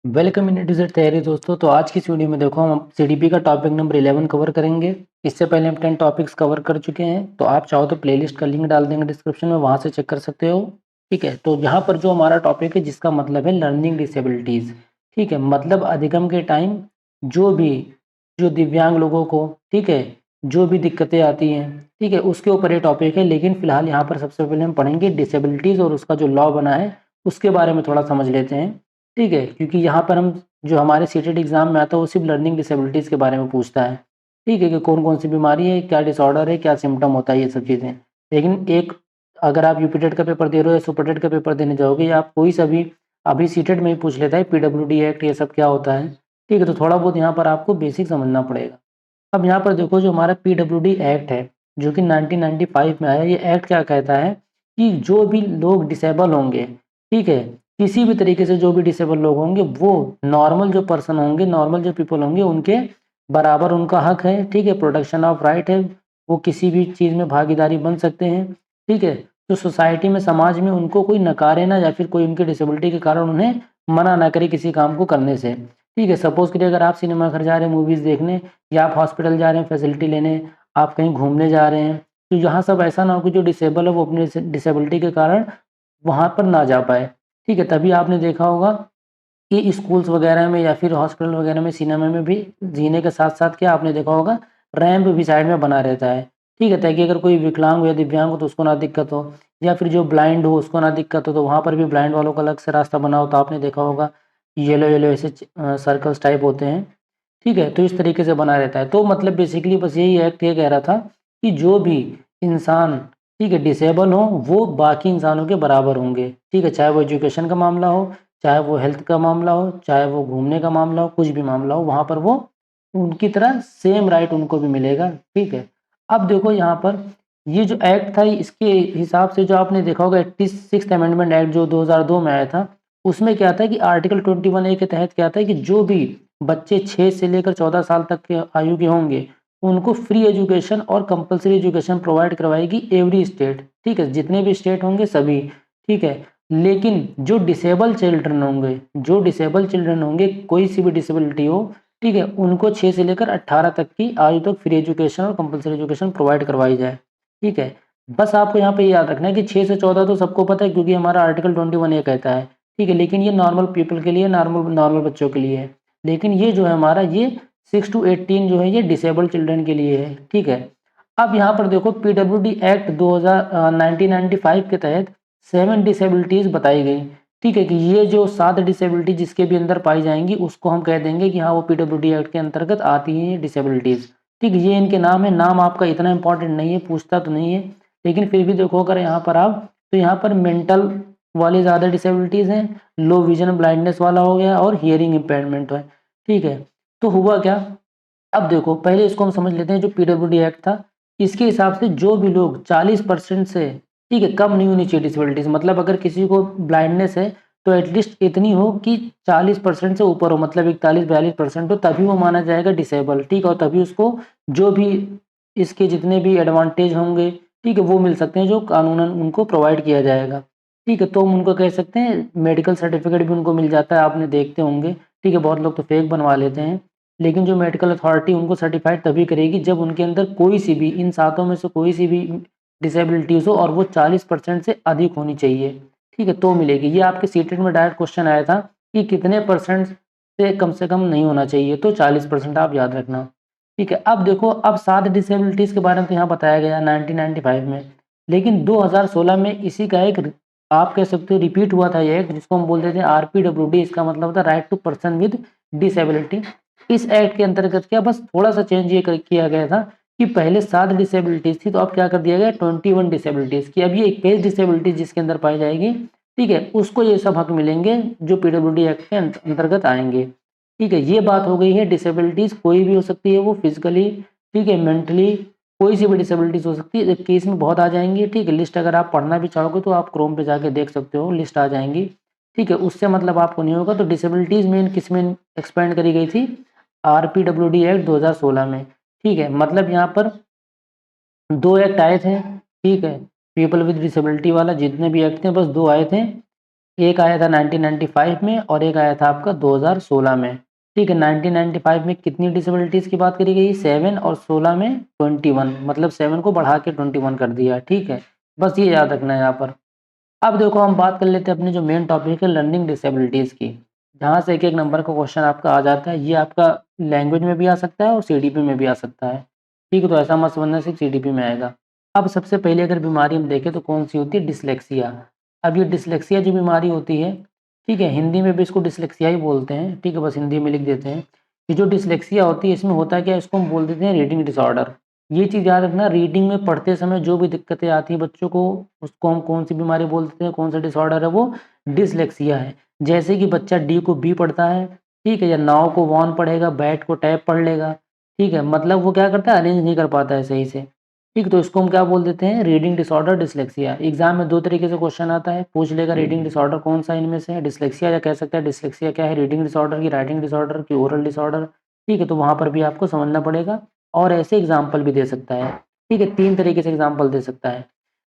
Welcome in digit तैयारी दोस्तों। तो आज की इस वीडियो में देखो हम सीडीपी का टॉपिक नंबर 11 कवर करेंगे। इससे पहले हम 10 टॉपिक्स कवर कर चुके हैं। तो आप चाहो तो प्लेलिस्ट का लिंक डाल देंगे डिस्क्रिप्शन में, वहां से चेक कर सकते हो। ठीक है, तो यहाँ पर जो हमारा टॉपिक है जिसका मतलब है लर्निंग डिसेबिलिटीज। ठीक है, मतलब अधिगम के टाइम जो भी जो दिव्यांग लोगों को, ठीक है, जो भी दिक्कतें आती हैं, ठीक है, उसके ऊपर ये टॉपिक है। लेकिन फिलहाल यहाँ पर सबसे पहले हम पढ़ेंगे डिसेबिलिटीज और उसका जो लॉ बना है उसके बारे में थोड़ा समझ लेते हैं। ठीक है, क्योंकि यहाँ पर हम जो हमारे सीटेट एग्जाम में आता है वो सिर्फ लर्निंग डिसेबिलिटीज़ के बारे में पूछता है। ठीक है, कि कौन कौन सी बीमारी है, क्या डिसऑर्डर है, क्या सिम्टम होता है, ये सब चीज़ें। लेकिन एक, अगर आप यूपीटेट का पेपर दे रहे हो या सुपरटेट का पेपर देने जाओगे या आप कोई सा भी, अभी सीटेट में ही पूछ लेता है पीडब्ल्यूडी एक्ट ये सब क्या होता है। ठीक है, तो थोड़ा बहुत यहाँ पर आपको बेसिक समझना पड़ेगा। अब यहाँ पर देखो जो हमारा पीडब्ल्यूडी एक्ट है जो कि 1995 में आया, ये एक्ट क्या कहता है कि जो भी लोग डिसेबल होंगे, ठीक है, किसी भी तरीके से जो भी डिसेबल लोग होंगे वो नॉर्मल जो पर्सन होंगे, नॉर्मल जो पीपल होंगे उनके बराबर उनका हक है। ठीक है, प्रोटेक्शन ऑफ राइट है, वो किसी भी चीज़ में भागीदारी बन सकते हैं। ठीक है, तो सोसाइटी में, समाज में उनको कोई नकारे ना, या फिर कोई उनके डिसेबिलिटी के कारण उन्हें मना ना करे किसी काम को करने से। ठीक है, सपोज करिए अगर आप सिनेमा घर जा रहे हैं मूवीज़ देखने, या आप हॉस्पिटल जा रहे हैं फैसिलिटी लेने, आप कहीं घूमने जा रहे हैं, तो यहाँ सब ऐसा ना हो कि जो डिसेबल है वो अपने डिसेबिलिटी के कारण वहाँ पर ना जा पाए। ठीक है, तभी आपने देखा होगा कि स्कूल्स वगैरह में या फिर हॉस्पिटल वगैरह में, सिनेमा में भी जीने के साथ साथ क्या आपने देखा होगा, रैंप भी साइड में बना रहता है। ठीक है, ताकि अगर कोई विकलांग हो या दिव्यांग हो तो उसको ना दिक्कत हो, या फिर जो ब्लाइंड हो उसको ना दिक्कत हो, तो वहाँ पर भी ब्लाइंड वालों का अलग से रास्ता बना हो। तो आपने देखा होगा येलो येलो ऐसे सर्कल्स टाइप होते हैं। ठीक है, तो इस तरीके से बना रहता है। तो मतलब बेसिकली बस यही एक्ट ये कह रहा था कि जो भी इंसान, ठीक है, डिसेबल हो वो बाकी इंसानों के बराबर होंगे। ठीक है, चाहे वो एजुकेशन का मामला हो, चाहे वो हेल्थ का मामला हो, चाहे वो घूमने का मामला हो, कुछ भी मामला हो, वहाँ पर वो उनकी तरह सेम राइट उनको भी मिलेगा। ठीक है, अब देखो यहाँ पर ये जो एक्ट था इसके हिसाब से जो आपने देखा होगा 86th अमेंडमेंट एक्ट जो 2002 में आया था, उसमें क्या था कि आर्टिकल 21A के तहत क्या था कि जो भी बच्चे 6 से लेकर 14 साल तक के आयु के होंगे उनको फ्री एजुकेशन और कंपलसरी एजुकेशन प्रोवाइड करवाएगी एवरी स्टेट। ठीक है, जितने भी स्टेट होंगे सभी। ठीक है, लेकिन जो डिसेबल चिल्ड्रन होंगे, जो डिसेबल चिल्ड्रन होंगे, कोई सी भी डिसेबिलिटी हो, ठीक है, उनको 6 से लेकर 18 तक की आयु तक फ्री एजुकेशन और कंपलसरी एजुकेशन प्रोवाइड करवाई जाए। ठीक है, बस आपको यहाँ पे याद रखना है कि 6 से 14 तो सबको पता है क्योंकि हमारा आर्टिकल 21 ये कहता है। ठीक है, लेकिन ये नॉर्मल पीपल के लिए, नॉर्मल नॉर्मल बच्चों के लिए है। लेकिन ये जो है हमारा ये 6 to 18 जो है ये डिसेबल चिल्ड्रन के लिए है। ठीक है, अब यहाँ पर देखो पीडब्ल्यूडी एक्ट 1995 के तहत 7 डिसेबिलिटीज बताई गई। ठीक है, कि ये जो 7 डिसेबिलिटी जिसके भी अंदर पाई जाएंगी उसको हम कह देंगे कि हाँ वो पीडब्ल्यूडी एक्ट के अंतर्गत आती हैं ये डिसेबिलिटीज। ठीक है, ये इनके नाम है। नाम आपका इतना इंपॉर्टेंट नहीं है, पूछता तो नहीं है, लेकिन फिर भी देखो अगर यहाँ पर आप, तो यहाँ पर मेंटल वाले ज़्यादा डिसेबिलिटीज़ हैं, लो विजन ब्लाइंडनेस वाला हो गया और हियरिंग इम्पेयरमेंट है। ठीक है, तो हुआ क्या, अब देखो पहले इसको हम समझ लेते हैं। जो पीडब्ल्यूडी एक्ट था इसके हिसाब से जो भी लोग 40% से, ठीक है, कम नहीं होनी चाहिए डिसेबिलिटीज। मतलब अगर किसी को ब्लाइंडनेस है तो एटलीस्ट इतनी हो कि 40% से ऊपर हो, मतलब 41-42% हो, तभी वो माना जाएगा डिसेबल। ठीक है, और तभी उसको जो भी इसके जितने भी एडवांटेज होंगे, ठीक है, वो मिल सकते हैं जो कानूनन उनको प्रोवाइड किया जाएगा। ठीक है, तो हम उनको कह सकते हैं मेडिकल सर्टिफिकेट भी उनको मिल जाता है, आपने देखते होंगे। ठीक है, बहुत लोग तो फेक बनवा लेते हैं, लेकिन जो मेडिकल अथॉरिटी उनको सर्टिफाइड तभी करेगी जब उनके अंदर कोई सी भी, इन सातों में से कोई सी भी डिसेबिलिटीज हो और वो 40% से अधिक होनी चाहिए। ठीक है, तो मिलेगी। ये आपके सीटेट में डायरेक्ट क्वेश्चन आया था कि कितने परसेंट से कम नहीं होना चाहिए, तो 40% आप याद रखना। ठीक है, अब देखो, अब 7 डिसेबिलिटीज के बारे में तो यहाँ बताया गया 1995 में, लेकिन 2016 में इसी का एक, आप कह सकते हो, रिपीट हुआ था ये एक, जिसको हम बोलते थे आरपीडब्ल्यूडी। इसका मतलब था right to person with disability. इस एक्ट के अंतर्गत क्या बस थोड़ा सा चेंज ये किया गया था कि पहले 7 डिसेबिलिटीज थी, तो अब क्या कर दिया गया 21 डिसेबिलिटीज की। अब ये 21 डिसेबिलिटीज जिसके अंदर पाई जाएगी, ठीक है, उसको ये सब हक मिलेंगे जो पीडब्ल्यूडी एक्ट के अंतर्गत आएंगे। ठीक है, ये बात हो गई है। डिसेबिलिटीज कोई भी हो सकती है, वो फिजिकली, ठीक है, मेंटली, कोई सी भी डिसेबिलिटीज हो सकती है। केस में बहुत आ जाएंगी। ठीक है, लिस्ट अगर आप पढ़ना भी चाहोगे तो आप क्रोम पे जाके देख सकते हो, लिस्ट आ जाएंगी। ठीक है, उससे मतलब आपको नहीं होगा। तो डिसेबिलिटीज मेन किस में एक्सपेंड करी गई थी, आरपीडब्ल्यूडी एक्ट 2016 में। ठीक है, मतलब यहाँ पर 2 एक्ट आए थे। ठीक है, पीपल विद डिसेबिलिटी वाला, जितने भी एक्ट थे बस 2 आए थे। एक आया था 1995 में और एक आया था आपका 2016 में। ठीक है, 1995 में कितनी डिसेबिलिटीज़ की बात करी गई? 7 और 16 में 21, मतलब 7 को बढ़ा के 21 कर दिया। ठीक है, बस ये याद रखना है यहाँ पर। अब देखो हम बात कर लेते हैं अपने जो मेन टॉपिक है लर्निंग डिसेबिलिटीज़ की, जहाँ से एक-एक नंबर का क्वेश्चन आपका आ जाता है। ये आपका लैंग्वेज में भी आ सकता है और सीडीपी में भी आ सकता है। ठीक है, तो ऐसा मत समझना सिर्फ सीडीपी में आएगा। अब सबसे पहले अगर बीमारी हम देखें तो कौन-सी होती है? डिस्लेक्सिया। अब ये डिस्लेक्सिया जो बीमारी होती है, ठीक है, हिंदी में भी इसको डिस्लेक्सिया ही बोलते हैं। ठीक है, बस हिंदी में लिख देते हैं। ये जो डिस्लेक्सिया होती है इसमें होता क्या है? इसको हम बोल देते हैं रीडिंग डिसऑर्डर। ये चीज़ याद रखना, रीडिंग में पढ़ते समय जो भी दिक्कतें आती हैं बच्चों को, उसको हम कौन-सी बीमारी बोलते हैं, कौन-सा डिसऑर्डर है वो? डिस्लेक्सिया है। जैसे कि बच्चा डी को बी पढ़ता है, ठीक है, या नाव को वॉन पढ़ेगा, बैट को टैब पढ़ लेगा, ठीक है, मतलब वो क्या करता है? अरेंज नहीं कर पाता है सही से। ठीक, तो इसको हम क्या बोल देते हैं? Reading disorder dyslexia. एग्ज़ाम में 2 तरीके से क्वेश्चन आता है, पूछ लेगा रीडिंग डिसऑर्डर कौन-सा इनमें से है? डिस्लेक्सिया, या कह सकता है डिस्लेक्सिया क्या है? रीडिंग डिसऑर्डर की, राइटिंग डिसऑर्डर की, ओरल डिसऑर्डर। ठीक है, तो वहाँ पर भी आपको समझना पड़ेगा और ऐसे एग्ज़ाम्पल भी दे सकता है। ठीक है, 3 तरीके से एग्ज़ाम्पल दे सकता है।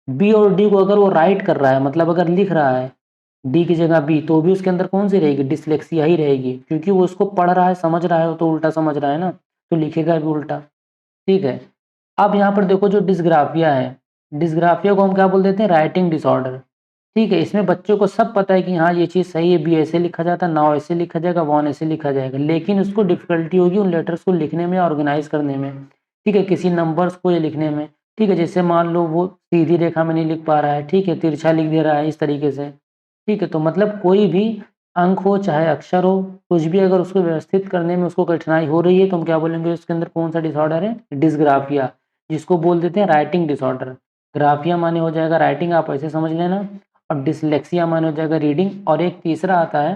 बी और डी को अगर वो राइट कर रहा है, मतलब अगर लिख रहा है डी की जगह बी, तो भी उसके अंदर कौन-सी रहेगी? डिस्लेक्सिया ही रहेगी, क्योंकि वो उसको पढ़ रहा है, समझ रहा है, वो तो उल्टा समझ रहा है ना, तो लिखेगा भी उल्टा। ठीक है। अब यहाँ पर देखो जो डिस्ग्राफिया है, डिस्ग्राफिया को हम क्या बोल देते हैं? Writing disorder. ठीक है, इसमें बच्चों को सब पता है कि हाँ, ये चीज़ सही है, बी ऐसे लिखा जाता है, नाउ ऐसे लिखा जाएगा, वॉन ऐसे लिखा जाएगा, लेकिन उसको डिफ़िकल्टी होगी उन लेटर्स को लिखने में, ऑर्गेनाइज़ करने में। ठीक है, किसी नंबर्स को ये लिखने में। ठीक है, जैसे मान लो वो सीधी रेखा में नहीं लिख पा रहा है, ठीक है, तिरछा लिख दे रहा है इस तरीके से। ठीक है, तो मतलब कोई भी अंक हो चाहे अक्षर हो, कुछ भी अगर उसको व्यवस्थित करने में उसको कठिनाई हो रही है, तो हम क्या बोलेंगे उसके अंदर कौन-सा डिसऑर्डर है? डिस्ग्राफिया, जिसको बोल देते हैं राइटिंग डिसऑर्डर। ग्राफिया माने हो जाएगा राइटिंग, आप ऐसे समझ लेना, और डिसलेक्सिया माने हो जाएगा रीडिंग, और एक तीसरा आता है,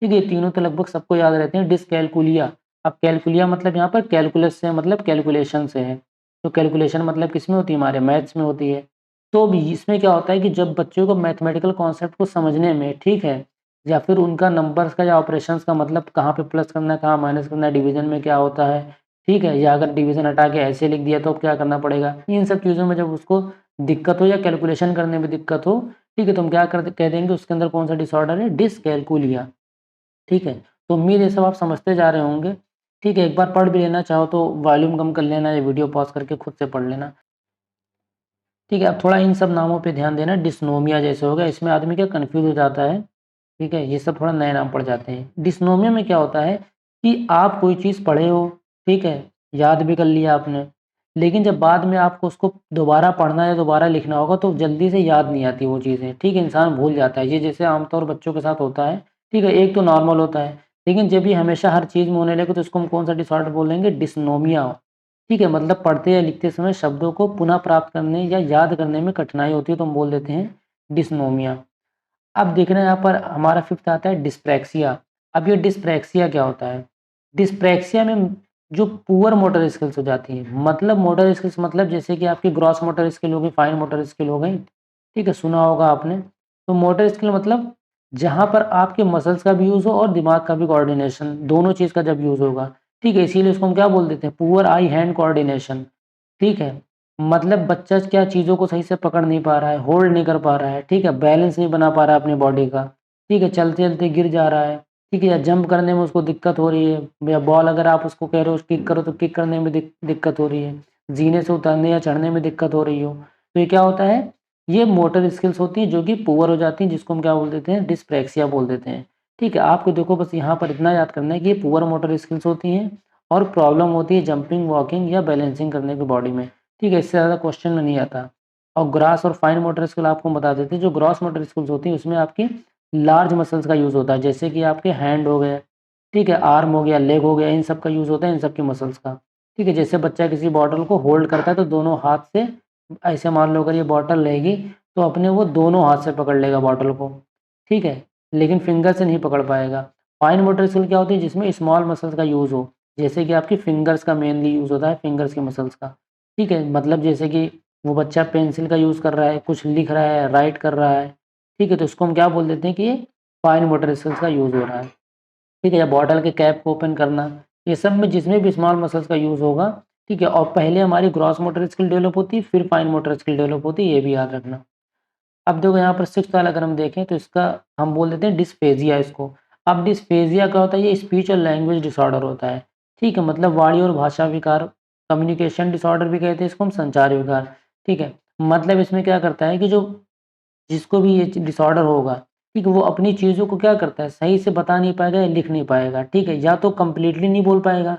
ठीक है, ये तीनों तो लगभग सबको याद रहते हैं, डिसकैलकुलिया। अब कैलकुलिया मतलब यहाँ पर कैलकुलस से मतलब कैलकुलेशन से है, तो कैलकुलेशन मतलब किसमें होती है? हमारे मैथ्स में होती है। तो अब इसमें क्या होता है कि जब बच्चों को मैथमेटिकल कॉन्सेप्ट को समझने में, ठीक है, या फिर उनका नंबर्स का या ऑपरेशंस का मतलब कहाँ पे प्लस करना है, कहाँ माइनस करना है, डिवीज़न में क्या होता है, ठीक है, या अगर डिवीज़न हटा के ऐसे लिख दिया तो अब क्या करना पड़ेगा? इन सब चीज़ों में जब उसको दिक्कत हो या कैलकुलेशन करने में दिक्कत हो, ठीक है, तो हम क्या कर कह देंगे उसके अंदर कौन-सा डिसऑर्डर है? डिसकैलकुलिया। ठीक है, तो उम्मीद है सब आप समझते जा रहे होंगे। ठीक है, एक बार पढ़ भी लेना, चाहो तो वॉल्यूम कम कर लेना या वीडियो पॉज़ करके खुद से पढ़ लेना। ठीक है, अब थोड़ा इन सब नामों पे ध्यान देना, डिस्नोमिया जैसे हो गया, इसमें आदमी क्या कन्फ्यूज़ हो जाता है, ठीक है, ये सब थोड़ा नए नाम पड़ जाते हैं। डिस्नोमिया में क्या होता है कि आप कोई चीज़ पढ़े हो, ठीक है, याद भी कर लिया आपने, लेकिन जब बाद में आपको उसको दोबारा पढ़ना या दोबारा लिखना होगा तो जल्दी से याद नहीं आती वो चीज़ें, ठीक है, इंसान भूल जाता है। ये जैसे आमतौर बच्चों के साथ होता है, ठीक है, एक तो नॉर्मल होता है, लेकिन जब ये हमेशा हर चीज़ में होने लगे तो इसको हम कौन-सा डिसऑर्डर बोलेंगे? डिस्नोमिया। ठीक है, मतलब पढ़ते या लिखते समय शब्दों को पुनः प्राप्त करने या याद करने में कठिनाई होती है तो हम बोल देते हैं डिस्नोमिया। अब देखना यहाँ पर हमारा 5th आता है डिस्प्रैक्सिया। अब ये डिस्प्रैक्सिया क्या होता है? डिस्प्रैक्सिया में जो पुअर मोटर स्किल्स हो जाती हैं, मतलब मोटर स्किल्स मतलब जैसे कि आपकी ग्रॉस मोटर स्किल हो गई, फाइन मोटर स्किल हो गई, ठीक है, सुना होगा आपने। तो मोटर स्किल मतलब जहाँ पर आपके मसल्स का भी यूज़ हो और दिमाग का भी कोऑर्डिनेशन, दोनों चीज़ का जब यूज़ होगा, ठीक है, इसीलिए उसको हम क्या बोल देते हैं? पुअर आई हैंड कोऑर्डिनेशन, ठीक है। मतलब बच्चा क्या चीज़ों को सही से पकड़ नहीं पा रहा है, होल्ड नहीं कर पा रहा है, ठीक है, बैलेंस नहीं बना पा रहा है अपनी बॉडी का, ठीक है, चलते-चलते गिर जा रहा है, ठीक है, या जंप करने में उसको दिक्कत हो रही है, या बॉल अगर आप उसको कह रहे हो किक करो तो किक करने में दिक्कत हो रही है, जीने से उतरने या चढ़ने में दिक्कत हो रही हो, तो ये क्या होता है? ये मोटर स्किल्स होती हैं जो कि पुअर हो जाती हैं, जिसको हम क्या बोल देते हैं? डिस्प्रैक्सिया बोल देते हैं। ठीक है, आपको देखो बस यहाँ पर इतना याद करना है कि ये पुअर मोटर स्किल्स होती हैं और प्रॉब्लम होती है जंपिंग, वॉकिंग या बैलेंसिंग करने की बॉडी में। ठीक है, इससे ज़्यादा क्वेश्चन में नहीं आता। और ग्रॉस और फाइन मोटर स्किल आपको बता देते हैं, जो ग्रॉस मोटर स्किल्स होती हैं उसमें आपकी लार्ज मसल्स का यूज़ होता है, जैसे कि आपके हैंड हो गए, ठीक है, आर्म हो गया, लेग हो गया, इन सब का यूज़ होता है, इन सब की मसल्स का। ठीक है, जैसे बच्चा किसी बॉटल को होल्ड करता है तो दोनों हाथ से ऐसे मान लो अगर ये बॉटल रहेगी तो अपने वो दोनों हाथ से पकड़ लेगा बॉटल को, ठीक है, लेकिन फिंगर से नहीं पकड़ पाएगा। फाइन मोटर स्किल क्या होती है? जिसमें स्मॉल मसल्स का यूज़ हो, जैसे कि आपकी फिंगर्स का मेनली यूज़ होता है, फिंगर्स की मसल्स का। ठीक है, मतलब जैसे कि वो बच्चा पेंसिल का यूज़ कर रहा है, कुछ लिख रहा है, राइट कर रहा है, ठीक है, तो इसको हम क्या बोल देते हैं कि ये फाइन मोटर स्किल्स का यूज़ हो रहा है। ठीक है, या बॉटल के कैप को ओपन करना, ये सब में जिसमें भी स्मॉल मसल्स का यूज़ होगा, ठीक है, और पहले हमारी ग्रॉस मोटर स्किल डेवलप होती है, फिर फाइन मोटर स्किल डेवलप होती है, ये भी याद रखना। अब देखो यहाँ पर 6th वाला अगर हम देखें तो इसका हम बोल देते हैं डिस्फेजिया इसको। अब डिस्फेजिया क्या होता है? ये स्पीच और लैंग्वेज डिसऑर्डर होता है, ठीक है? मतलब वाणी और भाषा विकार, कम्युनिकेशन डिसऑर्डर भी कहते हैं इसको हम, संचार विकार, ठीक है? मतलब इसमें क्या करता है कि जो जिसको भी ये डिसऑर्डर होगा, ठीक है? वो अपनी चीज़ों को क्या करता है? सही से बता नहीं पाएगा या लिख नहीं पाएगा, ठीक है? या तो कंप्लीटली नहीं बोल पाएगा,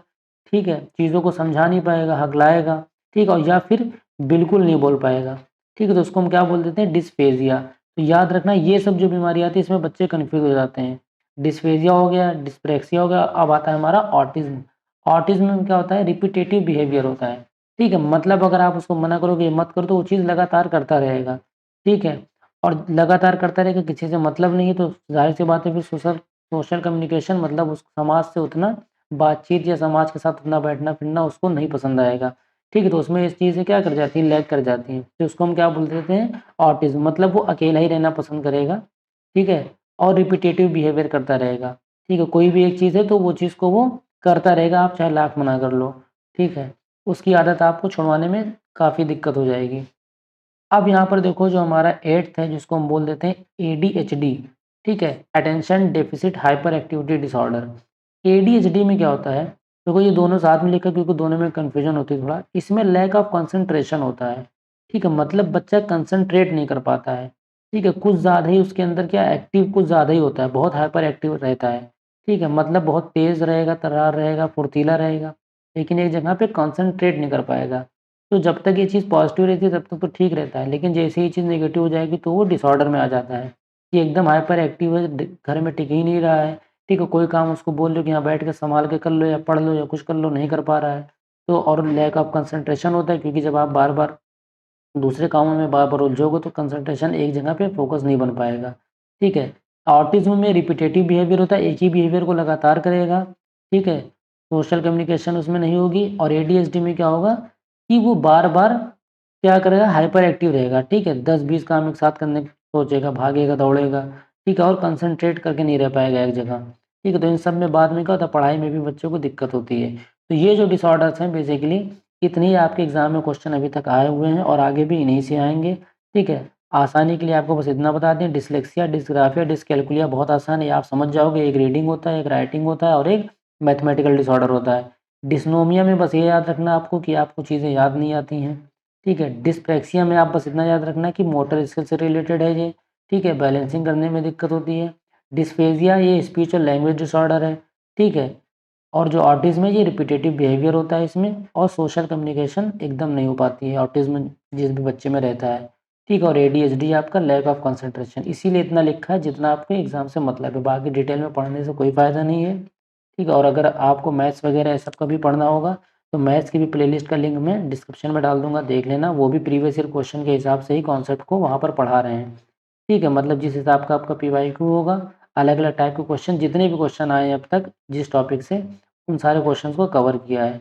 ठीक है? चीज़ों को समझा नहीं पाएगा, हकलाएगा, ठीक है? और या फिर बिल्कुल नहीं बोल पाएगा, ठीक है? तो उसको हम क्या बोल देते हैं? डिस्फेजिया। तो याद रखना ये सब जो बीमारी आती है इसमें बच्चे कन्फ्यूज़ हो जाते हैं। डिस्फेजिया हो गया, डिस्प्रैक्सिया हो गया, अब आता है हमारा ऑटिज़्म। ऑटिज़्म में क्या होता है? रिपिटेटिव बिहेवियर होता है, ठीक है? मतलब अगर आप उसको मना करोगे ये मत करो तो वो चीज़ लगातार करता रहेगा, ठीक है? और लगातार करता रहेगा, किसी से मतलब नहीं है तो ज़ाहिर-सी बात है फिर सोशल सोशल कम्युनिकेशन मतलब उस समाज से उतना बातचीत या समाज के साथ उतना बैठना-फिरना उसको नहीं पसंद आएगा, ठीक है? तो उसमें इस चीज़ से क्या कर जाती है? लैग कर जाती है। तो उसको हम क्या बोल देते हैं? ऑटिज़्म। मतलब वो अकेला ही रहना पसंद करेगा, ठीक है? और रिपिटेटिव बिहेवियर करता रहेगा, ठीक है? कोई भी एक चीज़ है तो वो चीज़ को वो करता रहेगा, आप चाहे लाख मना कर लो, ठीक है? उसकी आदत आपको छुड़वाने में काफ़ी दिक्कत हो जाएगी। अब यहाँ पर देखो जो हमारा 8th है जिसको हम बोल देते हैं एडीएचडी, ठीक है? Attention deficit hyper activity disorder. ADHD में क्या होता है? देखो ये दोनों साथ में लिखा क्योंकि दोनों में कन्फ्यूजन होती है थोड़ा। इसमें लैक ऑफ कंसंट्रेशन होता है, ठीक है? मतलब बच्चा कंसंट्रेट नहीं कर पाता है, ठीक है? कुछ ज़्यादा ही उसके अंदर क्या एक्टिव कुछ ज़्यादा ही होता है, बहुत हाइपर एक्टिव रहता है, ठीक है? मतलब बहुत तेज़ रहेगा, तर्रार रहेगा, फुर्तीला रहेगा, लेकिन एक जगह पे कंसंट्रेट नहीं कर पाएगा। तो जब तक ये चीज़ पॉज़िटिव रहती है तब तक तो ठीक रहता है, लेकिन जैसे ही ये चीज़ नेगेटिव हो जाएगी तो वो डिसऑर्डर में आ जाता है। कि एकदम हाइपर एक्टिव है, घर में टिक ही नहीं रहा है, ठीक है? कोई काम उसको बोल लो कि यहाँ बैठ के सँभाल के कर लो या पढ़ लो या कुछ कर लो, नहीं कर पा रहा है। तो और लैक ऑफ कंसंट्रेशन होता है क्योंकि जब आप बार-बार दूसरे कामों में बार-बार उलझोगे तो कंसंट्रेशन एक जगह पे फ़ोकस नहीं बन पाएगा, ठीक है? ऑटिज़्म में रिपिटेटिव बिहेवियर होता है, एक ही बिहेवियर को लगातार करेगा, ठीक है? सोशल कम्युनिकेशन उसमें नहीं होगी और एडीएचडी में क्या होगा कि वो बार-बार क्या करेगा? हाइपर एक्टिव रहेगा, ठीक है? 10-20 काम एक साथ करने की सोचेगा, भागेगा, दौड़ेगा, ठीक है? और कंसंट्रेट करके नहीं रह पाएगा एक जगह, ठीक है? तो इन सब में बाद में क्या होता है पढ़ाई में भी बच्चों को दिक्कत होती है। तो ये जो डिसऑर्डर्स हैं बेसिकली इतने ही आपके एग्ज़ाम में क्वेश्चन अभी तक आए हुए हैं और आगे भी इन्हीं से आएँगे, ठीक है? आसानी के लिए आपको बस इतना बता दें डिस्लेक्सिया, डिस्ग्राफिया, डिसकैल्कुलिया बहुत आसान है, ये आप समझ जाओगे। एक रीडिंग होता है, एक राइटिंग होता है और एक मैथमेटिकल डिसऑर्डर होता है। डिस्नोमिया में बस ये याद रखना आपको कि आपको चीज़ें याद नहीं आती हैं, ठीक है? डिस्प्रैक्सिया में आप बस इतना याद रखना कि मोटर स्किल से रिलेटेड है ये, ठीक है? बैलेंसिंग करने में दिक्कत होती है। डिस्फेजिया ये स्पीच और लैंग्वेज डिसऑर्डर है, ठीक है? और जो ऑटिज़्म है ये रिपिटेटिव बिहेवियर होता है इसमें और सोशल कम्युनिकेशन एकदम नहीं हो पाती है ऑटिज़्म जिस भी बच्चे में रहता है, ठीक है? और एडीएचडी आपका लैक ऑफ कंसंट्रेशन इसीलिए इतना लिखा है जितना आपके एग्ज़ाम से मतलब है, बाकी डिटेल में पढ़ने से कोई फ़ायदा नहीं है, ठीक है? और अगर आपको मैथ्स वगैरह ये सब का भी पढ़ना होगा, तो मैथ्स की भी प्लेलिस्ट का लिंक मैं डिस्क्रिप्शन में डाल दूँगा, देख लेना। वो भी प्रीवियस ईयर क्वेश्चन के हिसाब से ही कॉन्सेप्ट को वहाँ पर पढ़ा रहे हैं, ठीक है? मतलब जिस हिसाब का आपका पीवाईक्यू होगा, अलग-अलग टाइप के क्वेश्चन जितने भी क्वेश्चन आए हैं अब तक जिस टॉपिक से, उन सारे क्वेश्चंस को कवर किया है,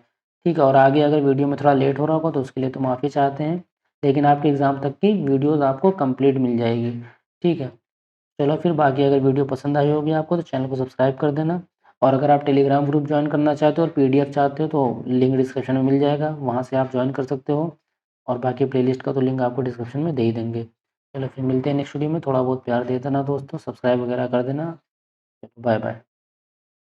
ठीक है? और आगे अगर वीडियो में थोड़ा लेट हो रहा होगा तो उसके लिए तो माफ़ी चाहते हैं, लेकिन आपके एग्ज़ाम तक की वीडियोज़ आपको कंप्लीट मिल जाएगी, ठीक है? चलो फिर बाकी अगर वीडियो पसंद आई होगी आपको तो चैनल को सब्सक्राइब कर देना और अगर आप टेलीग्राम ग्रुप जॉइन करना चाहते हो और पीडीएफ चाहते हो तो लिंक डिस्क्रिप्शन में मिल जाएगा, वहाँ से आप जॉइन कर सकते हो और बाकी प्लेलिस्ट का तो लिंक आपको डिस्क्रिप्शन में दे ही देंगे। चलो फिर मिलते हैं नेक्स्ट वीडियो में, थोड़ा बहुत प्यार दे देना दोस्तों, सब्सक्राइब वगैरह कर देना। Bye bye.